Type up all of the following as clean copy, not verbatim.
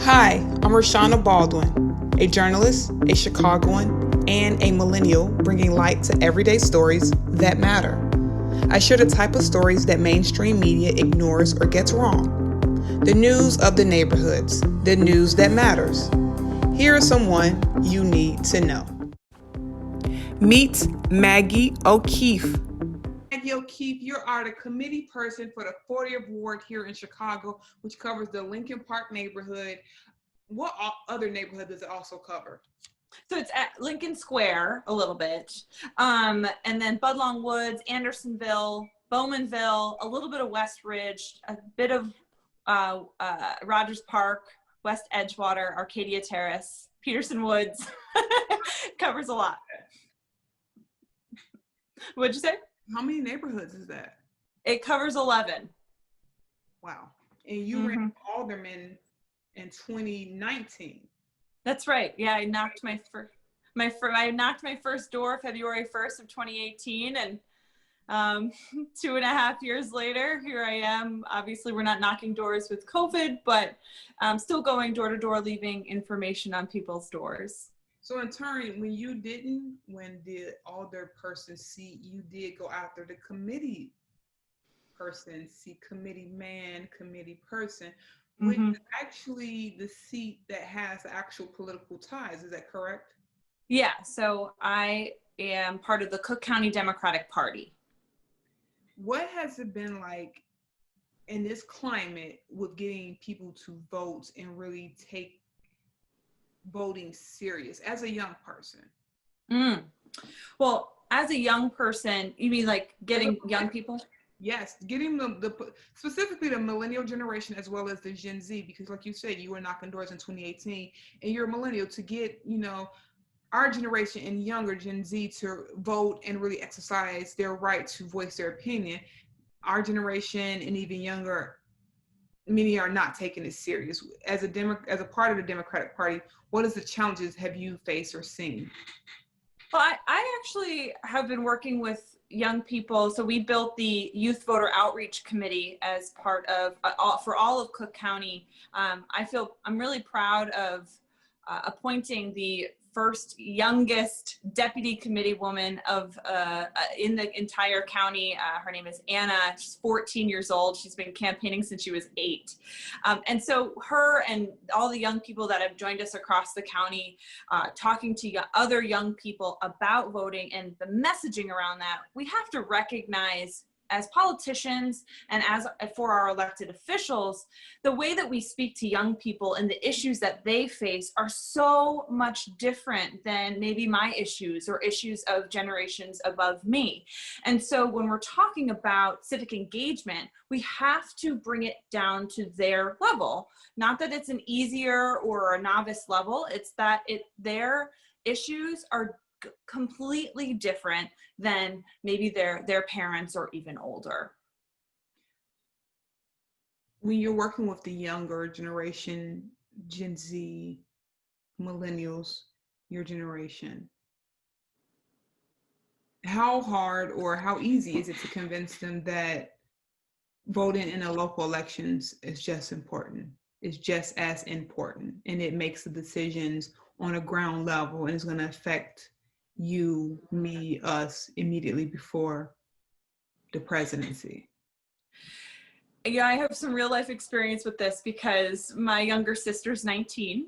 Hi, I'm Rashanah Baldwin, a journalist, a Chicagoan, and a millennial bringing light to everyday stories that matter. I share the type of stories that mainstream media ignores or gets wrong. The news of the neighborhoods, the news that matters. Here is someone you need to know. Meet Maggie O'Keefe. Maggie O'Keefe, you are the committee person for the 40th Ward here in Chicago, which covers the Lincoln Park neighborhood. What other neighborhood does it also cover? So it's at Lincoln Square a little bit, and then Budlong Woods, Andersonville, Bowmanville, a little bit of West Ridge, a bit of Rogers Park, West Edgewater, Arcadia Terrace, Peterson Woods. Covers a lot. What'd you say? How many neighborhoods is that? It covers 11. Wow. And you ran alderman in 2019. That's right. Yeah, I knocked my first door February 1st of 2018, and 2.5 years later, here I am. Obviously, we're not knocking doors with COVID, but still going door to door, leaving information on people's doors. So in turn, when you didn't win the alderperson seat, you did go after the committee person seat, committee man, committee person, which is actually the seat that has actual political ties. Is that correct? Yeah, so I am part of the Cook County Democratic Party. What has it been like in this climate with getting people to vote and really take voting serious as a young person? Well, as a young person, you mean like getting young people? Yes, getting specifically the millennial generation as well as the Gen Z, because like you said, you were knocking doors in 2018 and you're a millennial, to get, our generation and younger Gen Z to vote and really exercise their right to voice their opinion. Our generation and even younger, many are not taking it serious. As a part of the Democratic Party, what is the challenges have you faced or seen? Well, I actually have been working with young people. So we built the Youth Voter Outreach Committee as part of, for all of Cook County. I'm really proud of appointing the first youngest deputy committee woman in the entire county. Her name is Anna. She's 14 years old. She's been campaigning since she was 8. And so her and all the young people that have joined us across the county, talking to other young people about voting and the messaging around that, we have to recognize as politicians and as for our elected officials, the way that we speak to young people and the issues that they face are so much different than maybe my issues or issues of generations above me. And so when we're talking about civic engagement, we have to bring it down to their level. Not that it's an easier or a novice level, it's that their issues are completely different than maybe their parents or even older. When you're working with the younger generation, Gen Z, millennials, your generation, how hard or how easy is it to convince them that voting in the local elections is just as important, and it makes the decisions on a ground level and is going to affect you, me, us immediately before the presidency? Yeah, I have some real life experience with this because my younger sister's 19.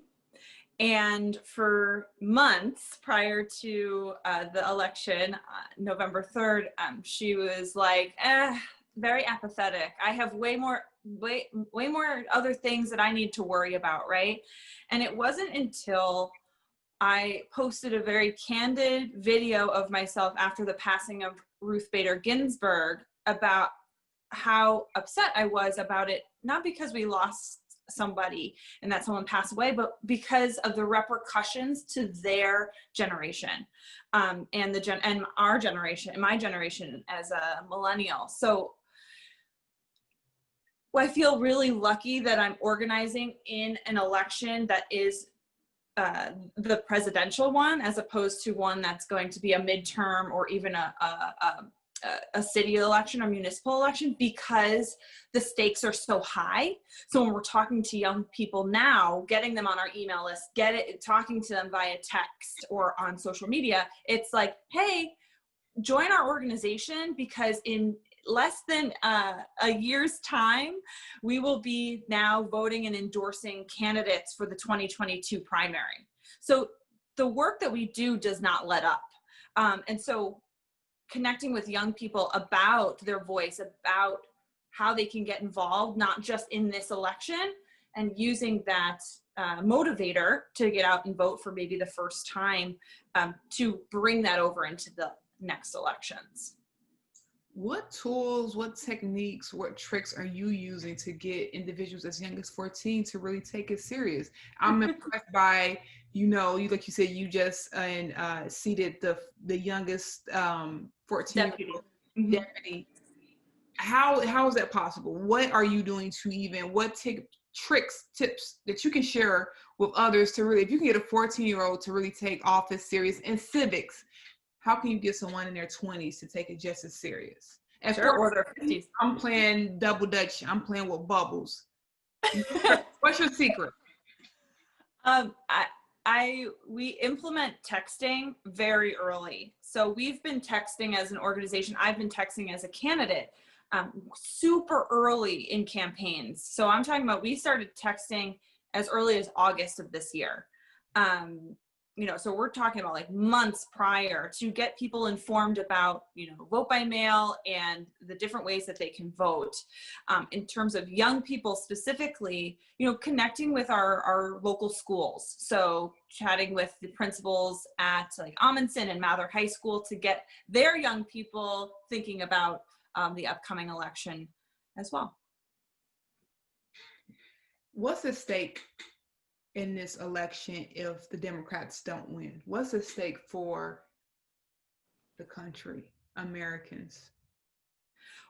And for months prior to the election, November 3rd, she was like, very apathetic. I have way more other things that I need to worry about, right? And it wasn't until I posted a very candid video of myself after the passing of Ruth Bader Ginsburg about how upset I was about it, not because we lost somebody and that someone passed away, but because of the repercussions to their generation, and our generation, and my generation as a millennial. So I feel really lucky that I'm organizing in an election that is the presidential one, as opposed to one that's going to be a midterm or even a a city election or municipal election because the stakes are so high. So when we're talking to young people now, getting them on our email list, talking to them via text or on social media, it's like, hey, join our organization, because in less than a year's time, we will be now voting and endorsing candidates for the 2022 primary. So the work that we do does not let up. And so connecting with young people about their voice, about how they can get involved, not just in this election, and using that motivator to get out and vote for maybe the first time, to bring that over into the next elections. What tools, what techniques, what tricks are you using to get individuals as young as 14 to really take it serious? I'm impressed by, like you said, you just seated the youngest 14-year-old deputy. How is that possible? What are you doing to tips that you can share with others to really, if you can get a 14-year-old to really take office serious in civics, how can you get someone in their 20s to take it just as serious? At sure, or their 50s. I'm playing double dutch. I'm playing with bubbles. What's your secret? We implement texting very early. So we've been texting as an organization. I've been texting as a candidate super early in campaigns. So I'm talking about, we started texting as early as August of this year. So we're talking about like months prior, to get people informed about, vote by mail and the different ways that they can vote. In terms of young people specifically, connecting with our local schools. So chatting with the principals at like Amundsen and Mather High School to get their young people thinking about the upcoming election as well. What's at stake in this election if the Democrats don't win? What's at stake for the country, Americans,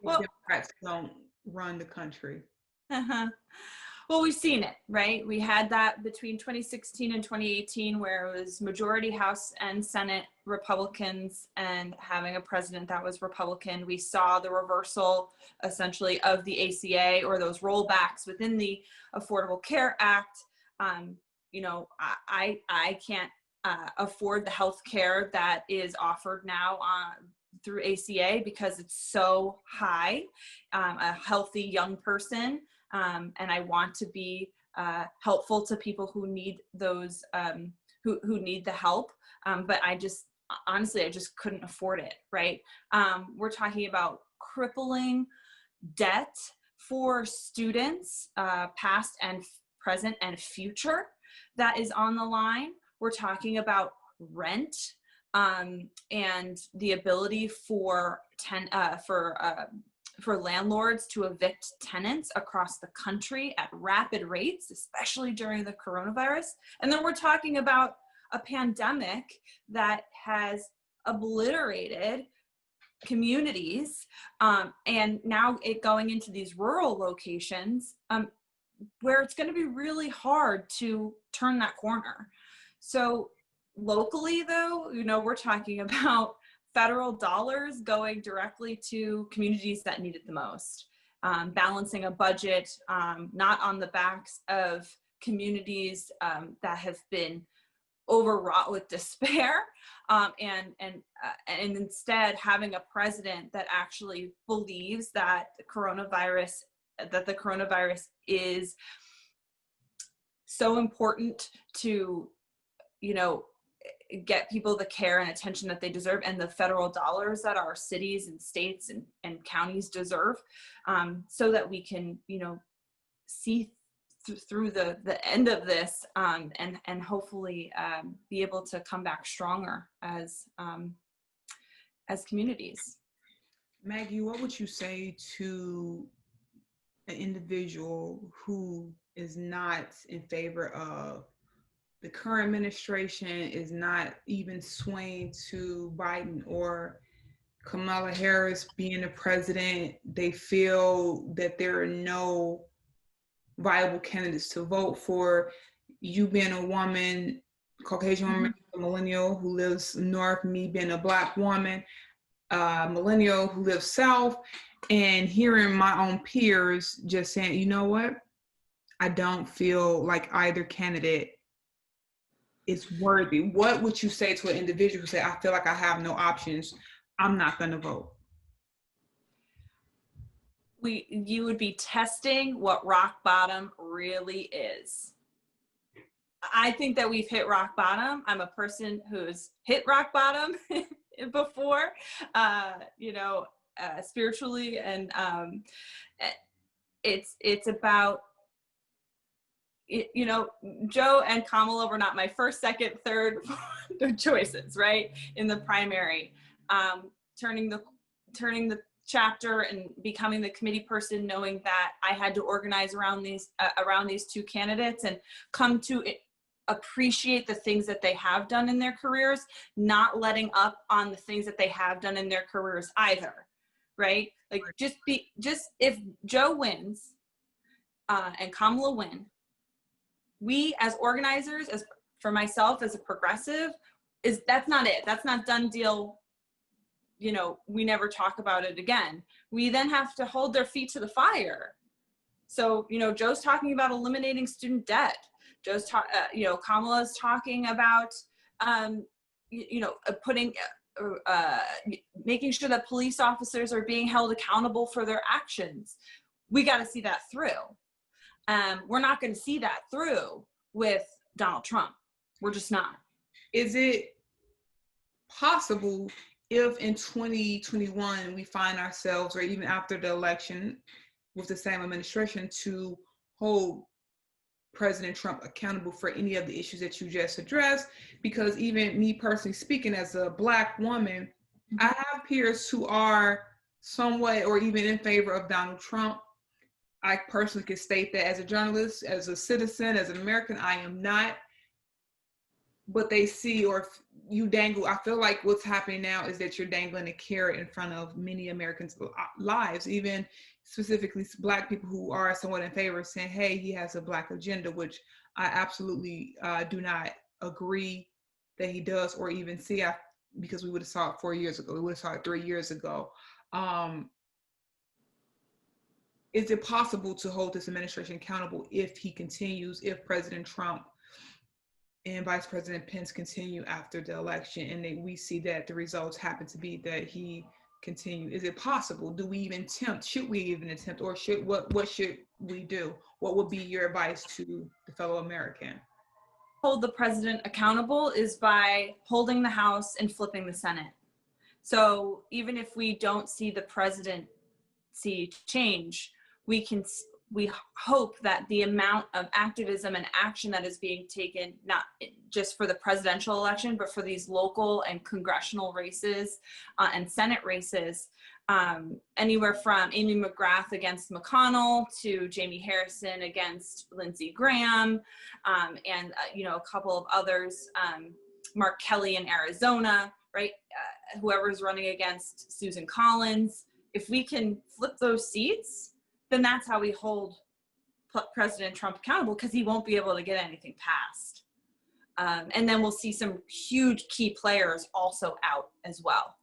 if Democrats don't run the country? Well, we've seen it, right? We had that between 2016 and 2018, where it was majority House and Senate Republicans and having a president that was Republican. We saw the reversal essentially of the ACA, or those rollbacks within the Affordable Care Act. I can't afford the health care that is offered now through ACA because it's so high, a healthy young person. And I want to be helpful to people who need those, who need the help. But I just couldn't afford it, right? We're talking about crippling debt for students, past and present and future, that is on the line. We're talking about rent, and the ability for landlords to evict tenants across the country at rapid rates, especially during the coronavirus. And then we're talking about a pandemic that has obliterated communities, and now it going into these rural locations, where it's going to be really hard to turn that corner. So locally, though, we're talking about federal dollars going directly to communities that need it the most, balancing a budget, not on the backs of communities that have been overwrought with despair, and instead having a president that actually believes that the coronavirus is so important to, get people the care and attention that they deserve, and the federal dollars that our cities and states and counties deserve, so that we can, see through the end of this, and hopefully be able to come back stronger as communities. Maggie, what would you say to an individual who is not in favor of the current administration, is not even swaying to Biden or Kamala Harris being the president? They feel that there are no viable candidates to vote for. You being a woman, Caucasian woman, a millennial who lives north, me being a Black woman, millennial who lives south, and hearing my own peers just saying, you know what, I don't feel like either candidate is worthy. What would you say to an individual who say, I feel like I have no options, I'm not going to vote? You would be testing what rock bottom really is. I think that we've hit rock bottom. I'm a person who's hit rock bottom before, spiritually, and it's about, Joe and Kamala were not my first, second, third choices, right, in the primary. Turning the chapter and becoming the committee person, knowing that I had to organize around these two candidates and come to appreciate the things that they have done in their careers, not letting up on the things that they have done in their careers either, right? Like, just if Joe wins and Kamala win, we as organizers, as for myself as a progressive, that's not it. That's not done deal. We never talk about it again. We then have to hold their feet to the fire. So, Joe's talking about eliminating student debt. Kamala's talking about, making sure that police officers are being held accountable for their actions. We got to see that through. We're not going to see that through with Donald Trump. We're just not. Is it possible, if in 2021 we find ourselves, or even after the election with the same administration, to hold President Trump accountable for any of the issues that you just addressed? Because even me personally speaking, as a Black woman, I have peers who are somewhat or even in favor of Donald Trump. I personally can state that as a journalist, as a citizen, as an American, I am not. But they see, or you dangle, I feel like what's happening now is that you're dangling a carrot in front of many Americans' lives, even specifically Black people who are somewhat in favor, saying, hey, he has a Black agenda, which I absolutely do not agree that he does, or even see, because we would have saw it 4 years ago, we would have saw it 3 years ago. Is it possible to hold this administration accountable if he continues, if President Trump and Vice President Pence continue after the election, and we see that the results happen to be that he continue? Is it possible? Do we even attempt? Should we even attempt? Or what should we do? What would be your advice to the fellow American? Hold the president accountable is by holding the House and flipping the Senate. So even if we don't see the presidency change, we hope that the amount of activism and action that is being taken, not just for the presidential election, but for these local and congressional races and Senate races, anywhere from Amy McGrath against McConnell to Jamie Harrison against Lindsey Graham, and a couple of others, Mark Kelly in Arizona, right? Whoever's running against Susan Collins. If we can flip those seats, then that's how we hold President Trump accountable, because he won't be able to get anything passed. And then we'll see some huge key players also out as well.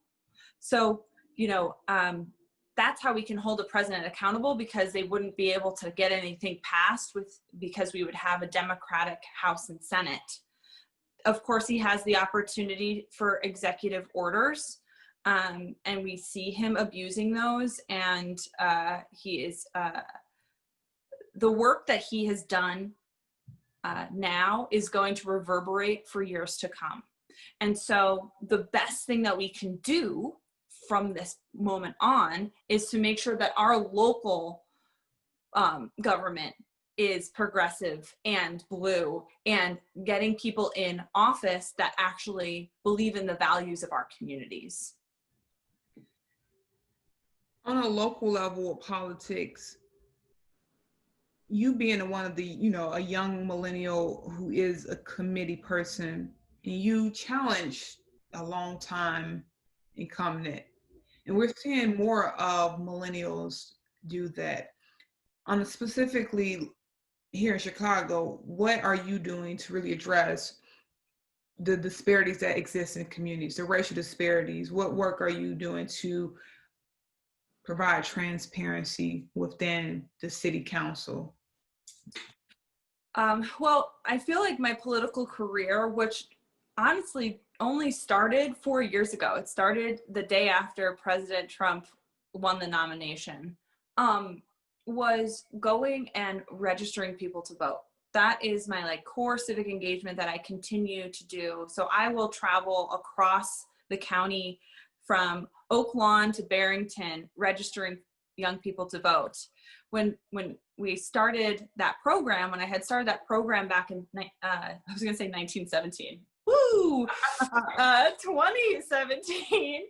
So, that's how we can hold the president accountable, because they wouldn't be able to get anything passed because we would have a Democratic House and Senate. Of course, he has the opportunity for executive orders, and we see him abusing those. And he is the work that he has done now is going to reverberate for years to come. And so the best thing that we can do from this moment on is to make sure that our local government is progressive and blue, and getting people in office that actually believe in the values of our communities. On a local level of politics, you being one of the, a young millennial who is a committee person, and you challenged a long time incumbent, and we're seeing more of millennials do that. Specifically here in Chicago, what are you doing to really address the disparities that exist in communities, the racial disparities? What work are you doing to provide transparency within the city council? Well, I feel like my political career, which honestly only started 4 years ago, it started the day after President Trump won the nomination, was going and registering people to vote. That is my like core civic engagement that I continue to do. So I will travel across the county from Oak Lawn to Barrington, registering young people to vote. When we started that program, when I had started that program back in, I was gonna say 1917. Woo! 2017.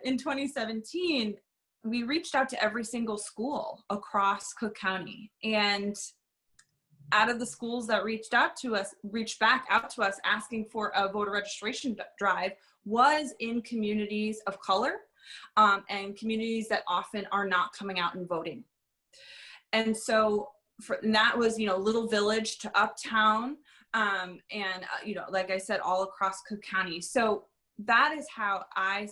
In 2017, we reached out to every single school across Cook County, and out of the schools that reached back out to us asking for a voter registration drive was in communities of color, and communities that often are not coming out and voting. And so and that was, Little Village to Uptown, and, like I said, all across Cook County. So that is how I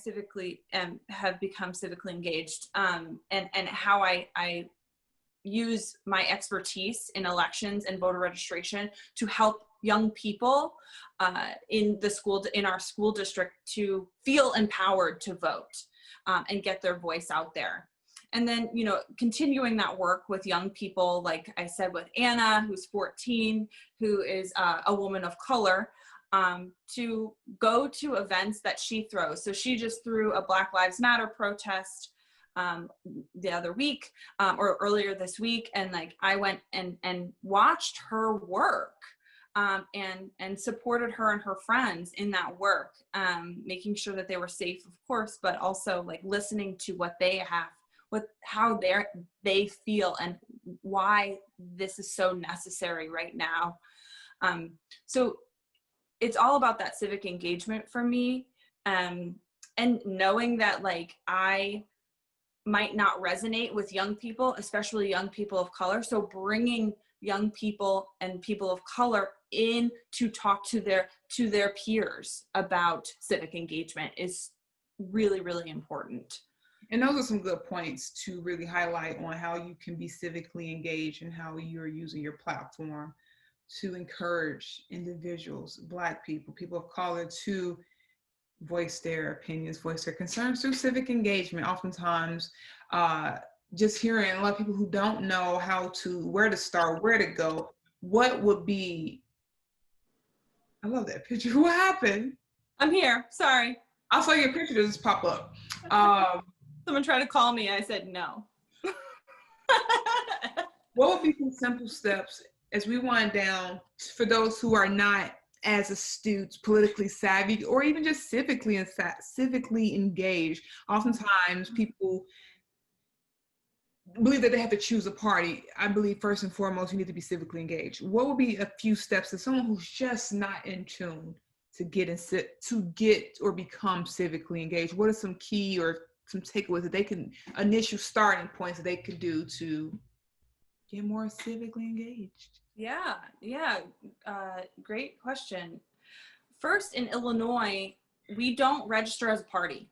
have become civically engaged, and how I use my expertise in elections and voter registration to help young people in our school district to feel empowered to vote, and get their voice out there. And then, continuing that work with young people, like I said, with Anna, who's 14, who is a woman of color, to go to events that she throws. So she just threw a Black Lives Matter protest the other week, or earlier this week. And like, I went and watched her work, and supported her and her friends in that work, making sure that they were safe, of course, but also like listening to what they have, how they feel, and why this is so necessary right now. So it's all about that civic engagement for me, and knowing that like I might not resonate with young people, especially young people of color. So bringing young people and people of color in to talk to their peers about civic engagement is really, really important. And those are some good points to really highlight on how you can be civically engaged and how you're using your platform to encourage individuals, Black people, people of color, to voice their opinions, voice their concerns through civic engagement. Oftentimes, just hearing a lot of people who don't know where to start, where to go, what would be, I love that picture. What happened? I'm here, sorry. I saw your picture just pop up. Someone tried to call me, I said no. What would be some simple steps as we wind down for those who are not as astute, politically savvy, or even just civically engaged? Oftentimes people believe that they have to choose a party. I believe first and foremost, you need to be civically engaged. What would be a few steps to someone who's just not in tune to get or become civically engaged? What are some key or some takeaways that they can, initial starting points that they could do to get more civically engaged? Yeah. Great question. First, in Illinois, we don't register as a party.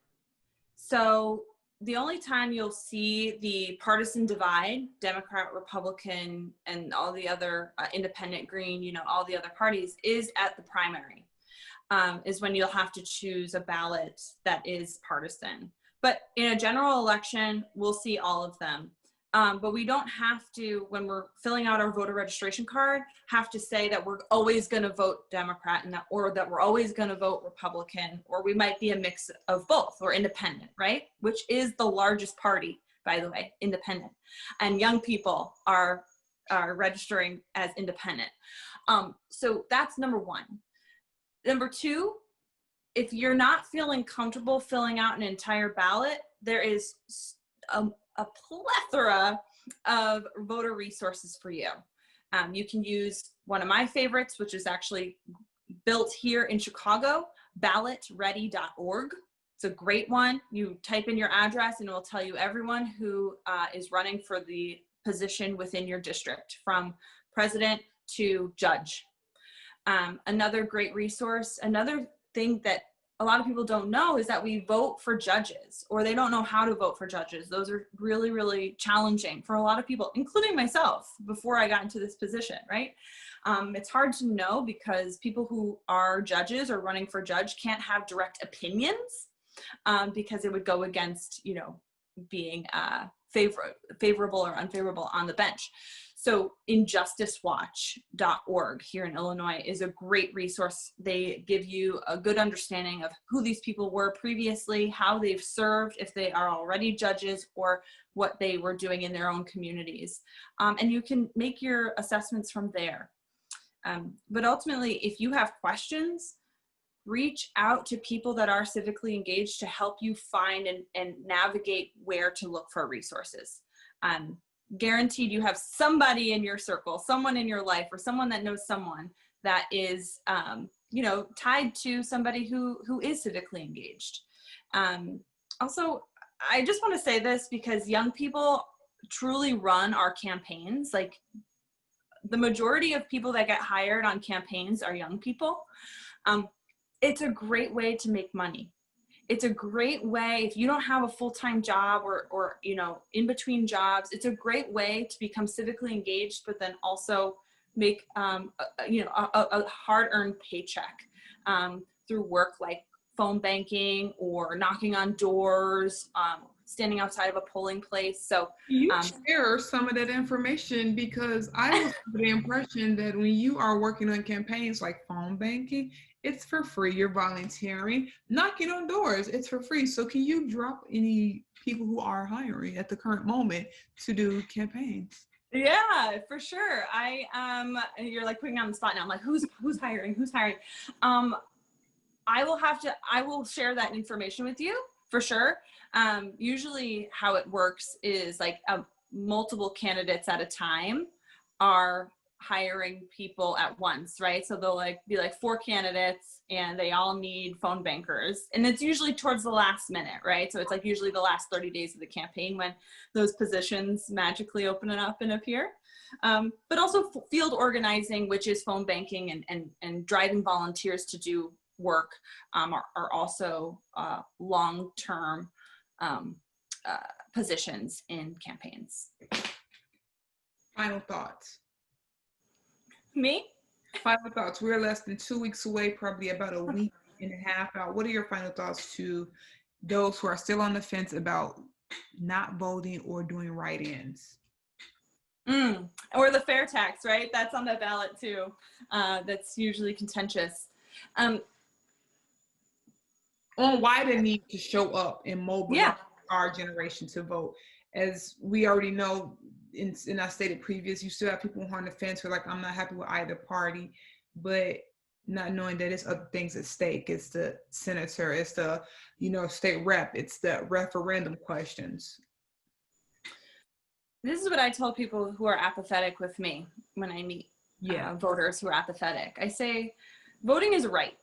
So the only time you'll see the partisan divide, Democrat, Republican, and all the other independent, Green, all the other parties, is at the primary, is when you'll have to choose a ballot that is partisan. But in a general election, we'll see all of them. But we don't have to, when we're filling out our voter registration card, have to say that we're always going to vote Democrat or that we're always going to vote Republican, or we might be a mix of both, or independent, right? Which is the largest party, by the way, independent. And young people are registering as independent. So that's number one. Number two, if you're not feeling comfortable filling out an entire ballot, there is a plethora of voter resources for you. You can use one of my favorites, which is actually built here in Chicago, ballotready.org. It's a great one. You type in your address and it will tell you everyone who is running for the position within your district, from president to judge. Another great resource, another thing that a lot of people don't know is that we vote for judges, or they don't know how to vote for judges. Those are really, really challenging for a lot of people, including myself before I got into this position, right? It's hard to know because people who are judges or running for judge can't have direct opinions because it would go against, you know, being favorable or unfavorable on the bench. So injusticewatch.org here in Illinois is a great resource. They give you a good understanding of who these people were previously, how they've served, if they are already judges, or what they were doing in their own communities. And you can make your assessments from there. But ultimately, if you have questions, reach out to people that are civically engaged to help you find and navigate where to look for resources. Guaranteed you have somebody in your circle, someone in your life, or someone that knows someone that is, you know, tied to somebody who is civically engaged. Also, I just want to say this because young people truly run our campaigns. Like, the majority of people that get hired on campaigns are young people. It's a great way to make money. It's a great way, if you don't have a full-time job or you know, in between jobs, it's a great way to become civically engaged, but then also make you know, a hard-earned paycheck through work like phone banking or knocking on doors, standing outside of a polling place. So You share some of that information, because I was under the impression that when you are working on campaigns like phone banking, it's for free. You're volunteering. Knocking on doors, it's for free. So can you drop any people who are hiring at the current moment to do campaigns? yeah, for sure. You're like putting me on the spot now. I'm like, who's hiring? Who's hiring? I will share that information with you for sure. Usually how it works is like multiple candidates at a time are hiring people at once, right? So they'll be like 4 candidates and they all need phone bankers. And it's usually towards the last minute, right? So it's like usually the last 30 days of the campaign when those positions magically open up and appear. But also field organizing, which is phone banking and driving volunteers to do work, are also long-term positions in campaigns. Final thoughts. Me? Final thoughts. We're less than 2 weeks away, probably about a week and a half out. What are your final thoughts to those who are still on the fence about not voting or doing write-ins? Or the fair tax, right? That's on the ballot too. That's usually contentious. On why they need to show up and mobilize our generation to vote. As we already know, and I stated previous, you still have people who are on the fence who are like, I'm not happy with either party, but not knowing that it's other things at stake. It's the senator, it's the, you know, state rep, it's the referendum questions. This is what I tell people who are apathetic with me when I meet voters who are apathetic. I say, voting is a right,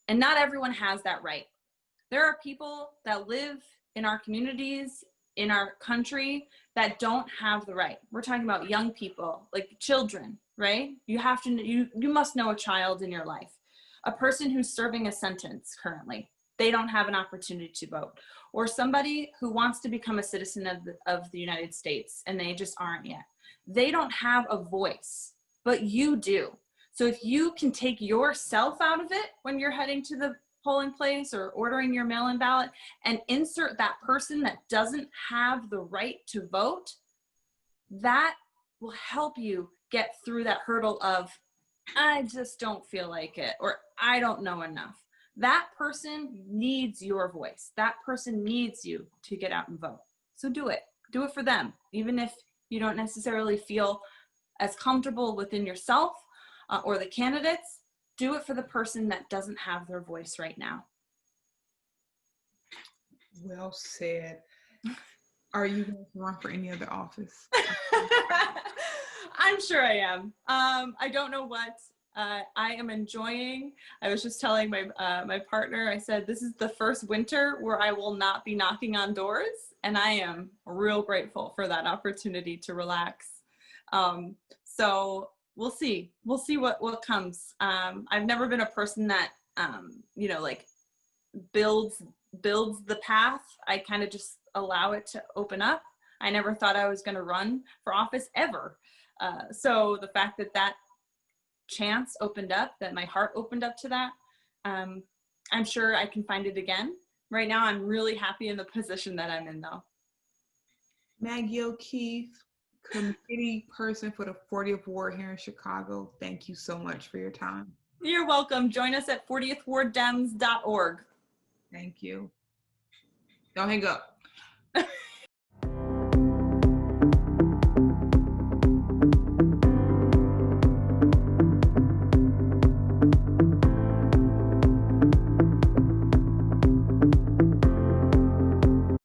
and not everyone has that right. There are people that live in our communities, in our country, that don't have the right. We're talking about young people, like children, right? You have to, you must know a child in your life. A person who's serving a sentence currently, they don't have an opportunity to vote. Or somebody who wants to become a citizen of the United States and they just aren't yet. They don't have a voice, but you do. So if you can take yourself out of it when you're heading to the polling place or ordering your mail-in ballot and insert that person that doesn't have the right to vote, that will help you get through that hurdle of, I just don't feel like it, or I don't know enough. That person needs your voice. That person needs you to get out and vote. So do it. Do it for them. Even if you don't necessarily feel as comfortable within yourself or the candidates, do it for the person that doesn't have their voice right now. Well said. Are you going to run for any other office? I'm sure I am. I don't know what. I am enjoying. I was just telling my partner, I said, this is the first winter where I will not be knocking on doors, and I am real grateful for that opportunity to relax. So we'll see. We'll see what comes. I've never been a person that, you know, like builds the path. I kind of just allow it to open up. I never thought I was going to run for office ever. So the fact that that chance opened up, that my heart opened up to that, I'm sure I can find it again. Right now, I'm really happy in the position that I'm in, though. Maggie O'Keefe, committee person for the 40th Ward here in Chicago. Thank you so much for your time. You're welcome. Join us at 40thwarddems.org. Thank you. Don't hang up.